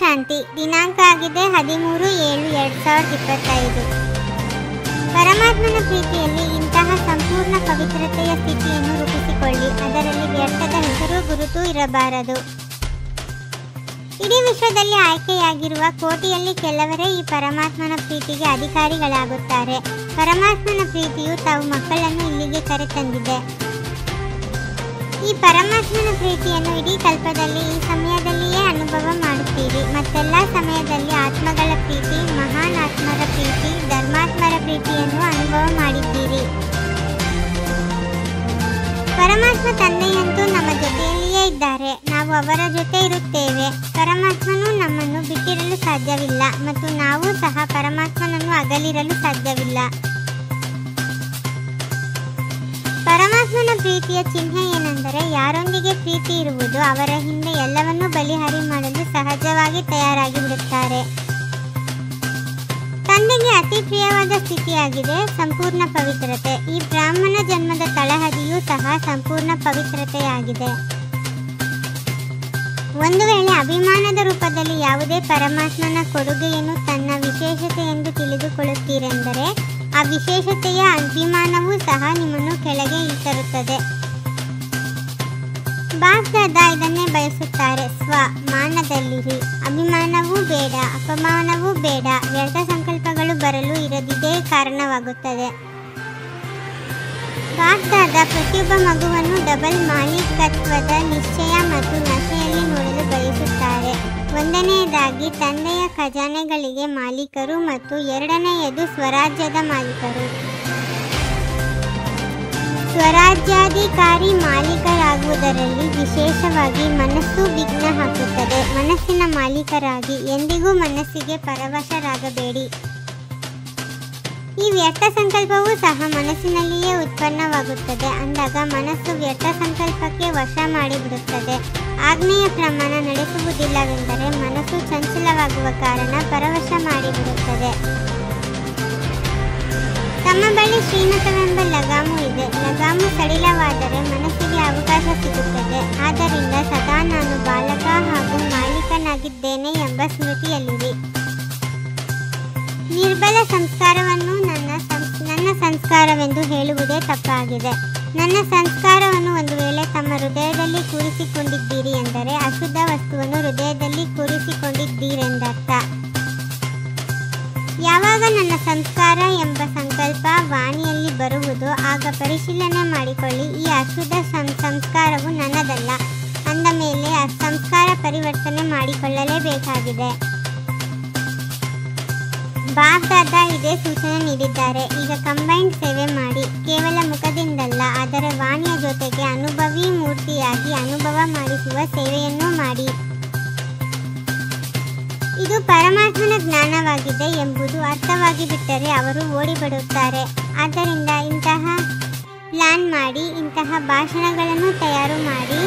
ಶಾಂತಿ. ದಿನಾಂಕ ಆಗಿದೆ 13/7/2025. ಪರಮಾತ್ಮನ ಪ್ರೀತಿಯಲ್ಲಿ ಇಂತಹ ಸಂಪೂರ್ಣ ಪವಿತ್ರತೆಯ ಸ್ಥಿತಿಯನ್ನು ರೂಪಿಸಿಕೊಳ್ಳಿ. ಅದರಲ್ಲಿ ವ್ಯರ್ಥದ ಹೆಸರು ಗುರುತು ಇರಬಾರದು. ಇಡೀ ವಿಶ್ವದಲ್ಲಿ ಆಯ್ಕೆಯಾಗಿರುವ ಕೋಟಿಯಲ್ಲಿ ಕೆಲವರೇ ಈ ಪರಮಾತ್ಮನ ಪ್ರೀತಿಗೆ ಅಧಿಕಾರಿಗಳಾಗುತ್ತಾರೆ. ಪರಮಾತ್ಮನ ಪ್ರೀತಿಯು ತಾವು ಮಕ್ಕಳನ್ನು ಇಲ್ಲಿಗೆ ಕರೆತಂದಿದೆ. ಈ ಪರಮಾತ್ಮನ ಪ್ರೀತಿಯನ್ನು ಇಡೀ ಕಲ್ಪದಲ್ಲಿ ಈ ಸಮಯದಲ್ಲಿಯೇ ಅನುಭವ ಮಾಡುತ್ತೀರಿ. ಮತ್ತೆಲ್ಲ ಸಮಯದಲ್ಲಿ ಆತ್ಮಗಳ ಪ್ರೀತಿ, ಮಹಾನ್ ಆತ್ಮರ ಪ್ರೀತಿ, ಧರ್ಮಾತ್ಮರ ಪ್ರೀತಿಯನ್ನು ಅನುಭವ ಮಾಡಿದ್ದೀರಿ. ಪರಮಾತ್ಮ ತಂದೆಯಂತೂ ನಮ್ಮ ಜೊತೆಯಲ್ಲಿಯೇ ಇದ್ದಾರೆ. ನಾವು ಅವರ ಜೊತೆ ಇರುತ್ತೇವೆ. ಪರಮಾತ್ಮನು ನಮ್ಮನ್ನು ಬಿಟ್ಟಿರಲು ಸಾಧ್ಯವಿಲ್ಲ ಮತ್ತು ನಾವು ಸಹ ಪರಮಾತ್ಮನನ್ನು ಅಗಲಿರಲು ಸಾಧ್ಯವಿಲ್ಲ. ಪರಮಾತ್ಮನ ಪ್ರೀತಿಯ ಚಿಹ್ನೆ ಏನೆಂದರೆ, ಯಾರೊಂದಿಗೆ ಪ್ರೀತಿ ಇರುವುದು ಅವರ ಹಿಂದೆ ಎಲ್ಲವನ್ನೂ ಬಲಿಹಾರಿ ಮಾಡಲು ಸಹಜವಾಗಿ ತಯಾರಾಗಿ ಬಿಡುತ್ತಾರೆ. ತಂದೆಗೆ ಅತಿ ಪ್ರಿಯವಾದ ಸ್ಥಿತಿಯಾಗಿದೆ ಸಂಪೂರ್ಣ ಪವಿತ್ರತೆ. ಈ ಬ್ರಾಹ್ಮಣ ಜನ್ಮದ ತಳಹದಿಯೂ ಸಹ ಸಂಪೂರ್ಣ ಪವಿತ್ರತೆಯಾಗಿದೆ. ಒಂದು ವೇಳೆ ಅಭಿಮಾನದ ರೂಪದಲ್ಲಿ ಯಾವುದೇ ಪರಮಾತ್ಮನ ಕೊಡುಗೆಯನ್ನು ತನ್ನ ವಿಶೇಷತೆ ಎಂದು ತಿಳಿದುಕೊಳ್ಳುತ್ತೀರೆಂದರೆ, ಆ ವಿಶೇಷತೆಯ ಅಭಿಮಾನವೂ ಸಹ ನಿಮ್ಮನ್ನು ಕೆಳಗೆ ಇಳಿತರುತ್ತದೆ. ಬಾಪ್ದಾದ ಇದನ್ನೇ ಬಯಸುತ್ತಾರೆ. ಮಾನದಲ್ಲಿರಿ. ಅಭಿಮಾನವೂ ಬೇಡ, ಅಪಮಾನವೂ ಬೇಡ. ವ್ಯರ್ಥ ಸಂಕಲ್ಪಗಳು ಬರಲು ಇರದಿದ್ದೇ ಕಾರಣವಾಗುತ್ತದೆ. ಬಾಪ್ದಾದ ಪ್ರತಿಯೊಬ್ಬ ಮಗುವನ್ನು ಡಬಲ್ ಮಾಲೀಕತ್ವದ ನಿಶ್ಚಯ ಮತ್ತು ನಶೆಯಲ್ಲಿ ನೋಡಲು ಬಯಸುತ್ತಾರೆ. ಒಂದನೆಯದಾಗಿ ತಂದೆಯ ಖಜಾನೆಗಳಿಗೆ ಮಾಲೀಕರು ಮತ್ತು ಎರಡನೆಯದು ಸ್ವರಾಜ್ಯದ ಮಾಲೀಕರು. ಸ್ವರಾಜ್ಯಾಧಿಕಾರಿ ಮಾಲೀಕರಾಗುವುದರಲ್ಲಿ ವಿಶೇಷವಾಗಿ ಮನಸ್ಸು ವಿಘ್ನ ಹಾಕುತ್ತದೆ. ಮನಸ್ಸಿನ ಮಾಲೀಕರಾಗಿ ಎಂದಿಗೂ ಮನಸ್ಸಿಗೆ ಪರವಶರಾಗಬೇಡಿ. ಈ ವ್ಯರ್ಥ ಸಂಕಲ್ಪವೂ ಸಹ ಮನಸ್ಸಿನಲ್ಲಿಯೇ ಉತ್ಪನ್ನವಾಗುತ್ತದೆ. ಅಂದಾಗ ಮನಸ್ಸು ವ್ಯರ್ಥ ಸಂಕಲ್ಪಕ್ಕೆ ವಶ ಮಾಡಿಬಿಡುತ್ತದೆ. ಆಜ್ಞೆಯ ಪ್ರಮಾಣ ನಡೆಸುವುದಿಲ್ಲವೆಂದರೆ ಮನಸ್ಸು ಚಂಚಲವಾಗುವ ಕಾರಣ ಪರವಶ ಮಾಡಿಬಿಡುತ್ತದೆ. ತಮ್ಮ ಬಳಿ ಶ್ರೀಮತವೆಂಬ ಲಗಾಮು ಇದೆ. ಲಗಾಮು ಸಡಿಲವಾದರೆ ಮನಸ್ಸಿಗೆ ಅವಕಾಶ ಸಿಗುತ್ತದೆ. ಆದ್ದರಿಂದ ಸದಾ ನಾನು ಬಾಲಕ ಹಾಗೂ ಮಾಲೀಕನಾಗಿದ್ದೇನೆ ಎಂಬ ಸ್ಮೃತಿಯಲ್ಲಿರಿ. ನಿರ್ಬಲ ಸಂಸ್ಕಾರವನ್ನು ನನ್ನ ಸಂಸ್ಕಾರವೆಂದು ಹೇಳುವುದೇ ತಪ್ಪಾಗಿದೆ. ನನ್ನ ಸಂಸ್ಕಾರವನ್ನು ಒಂದು ವೇಳೆ ತಮ್ಮ ಹೃದಯದಲ್ಲಿ ಕೂರಿಸಿಕೊಂಡಿದ್ದೀರಿ ಎಂದರೆ ಅಶುದ್ಧ ವಸ್ತುವನ್ನು ಹೃದಯದಲ್ಲಿ ಕೂರಿಸಿಕೊಂಡಿದ್ದೀರೆಂದರ್ಥ. ಯಾವಾಗ ನನ್ನ ಸಂಸ್ಕಾರ ಎಂಬ ಸಂಕಲ್ಪ ವಾಣಿಯಲ್ಲಿ ಬರುವುದೋ ಆಗ ಪರಿಶೀಲನೆ ಮಾಡಿಕೊಳ್ಳಿ, ಈ ಅಶುದ್ಧ ಸಂಸ್ಕಾರವು ನನ್ನದಲ್ಲ. ಅಂದ ಮೇಲೆ ಆ ಸಂಸ್ಕಾರ ಪರಿವರ್ತನೆ ಮಾಡಿಕೊಳ್ಳಲೇಬೇಕಾಗಿದೆ. ಬಾಪ್ದಾದ ಇದೇ ಸೂಚನೆ ನೀಡಿದ್ದಾರೆ. ಈಗ ಕಂಬೈನ್ಡ್ ಸೇವೆ ಮಾಡಿ. ಕೇವಲ ಮುಖದಿಂದಲ್ಲ, ಆದರೆ ವಾಣಿಯ ಜೊತೆಗೆ ಅನುಭವಿ ಮೂರ್ತಿಯಾಗಿ ಅನುಭವ ಮಾಡಿಸುವ ಸೇವೆಯನ್ನು ಮಾಡಿ. ಇದು ಪರಮಾತ್ಮನ ಜ್ಞಾನವಾಗಿದೆ ಎಂಬುದು ಅರ್ಥವಾಗಿ ಬಿಟ್ಟರೆ ಅವರು ಓಡಿಬಿಡುತ್ತಾರೆ. ಆದ್ದರಿಂದ ಇಂತಹ ಪ್ಲಾನ್ ಮಾಡಿ, ಇಂತಹ ಭಾಷಣಗಳನ್ನು ತಯಾರು ಮಾಡಿ.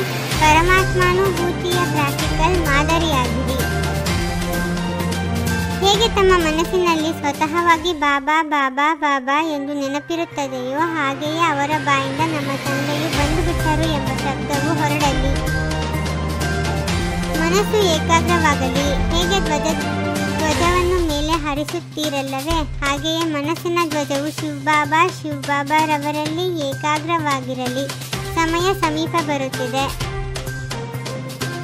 ಪರಮಾತ್ಮಾನುಭೂತಿಯ ಪ್ರಾಕ್ಟಿಕಲ್ ಮಾದರಿಯಾಗಿರಿ. ಹೇಗೆ ತಮ್ಮ ಮನಸ್ಸಿನಲ್ಲಿ ಸ್ವತಃವಾಗಿ ಬಾಬಾ ಬಾಬಾ ಬಾಬಾ ಎಂದು ನೆನಪಿರುತ್ತದೆಯೋ ಹಾಗೆಯೇ ಅವರ ಬಾಯಿಂದ ನಮ್ಮ ತಂದೆಯು ಬಂದುಬಿಟ್ಟರು ಎಂಬ ಶಬ್ದವು ಹೊರಡಲಿ. ಮನಸ್ಸು ಏಕಾಗ್ರವಾಗಲಿ. ಹೇಗೆ ಧ್ವಜವನ್ನು ಮೇಲೆ ಹಾರಿಸುತ್ತೀರಲ್ಲವೇ ಹಾಗೆಯೇ ಮನಸ್ಸಿನ ಧ್ವಜವು ಶಿವಬಾಬಾರವರಲ್ಲಿ ಏಕಾಗ್ರವಾಗಿರಲಿ. ಸಮಯ ಸಮೀಪ ಬರುತ್ತಿದೆ.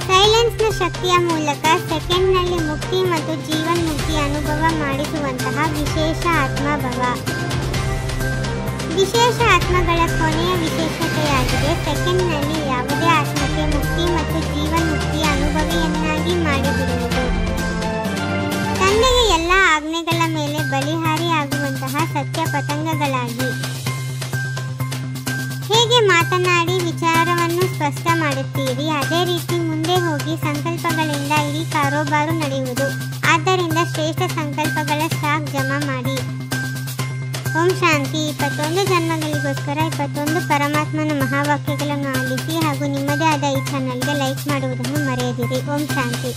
ಸೈಲೆನ್ಸ್ನ ಶಕ್ತಿಯ ಮೂಲಕ ಸೆಕೆಂಡ್ನಲ್ಲಿ ಮುಕ್ತಿ ಮತ್ತು ಜೀವನ್ಮುಕ್ತಿ ಅನುಭವ ಮಾಡಿಸುವಂತಹ ವಿಶೇಷ ಆತ್ಮಭವ. ವಿಶೇಷ ಆತ್ಮಗಳ ಕೊನೆಯ ವಿಶೇಷತೆಯಾಗಿದೆ ಸೆಕೆಂಡ್ನಲ್ಲಿ ಯಾವುದೇ ಆತ್ಮಕ್ಕೆ ಮುಕ್ತಿ ಮತ್ತು ಜೀವನ್ಮುಕ್ತಿಯ ಅನುಭವಿಯನ್ನಾಗಿ ಮಾಡಿಬಿಡುವುದು. ತಂದೆಗೆ ಎಲ್ಲ ಆಜ್ಞೆಗಳ ಮೇಲೆ ಬಲಿಹಾರಿ ಆಗುವಂತಹ ಸತ್ಯ ಪತಂಗಗಳಾಗಿ. ಹೇಗೆ ಮಾತನಾಡಿ ವಿಚಾರವನ್ನು ಸ್ಪಷ್ಟ ಮಾಡುತ್ತೀರಿ ಅದೇ ರೀತಿ ಮುಂದೆ ಹೋಗಿ ಸಂಕಲ್ಪಗಳಿಂದ ಇಡೀ ಕಾರೋಬಾರು ನಡೆಯುವುದು. ಆದ್ದರಿಂದ ಶ್ರೇಷ್ಠ ಸಂಕಲ್ಪಗಳ ಸ್ಟಾಕ್ ಜಮಾ ಮಾಡಿ. ಓಂ ಶಾಂತಿ. 21 ಜನ್ಮಗಳಿಗೋಸ್ಕರ 21 ಪರಮಾತ್ಮನ ಮಹಾವಾಕ್ಯಗಳನ್ನು ಆಲಿಸಿ ಹಾಗೂ ನಿಮ್ಮದೇ ಆದ ಈ ಚಾನಲ್ಗೆ ಲೈಕ್ ಮಾಡುವುದನ್ನು ಮರೆಯದಿರಿ. ಓಂ ಶಾಂತಿ.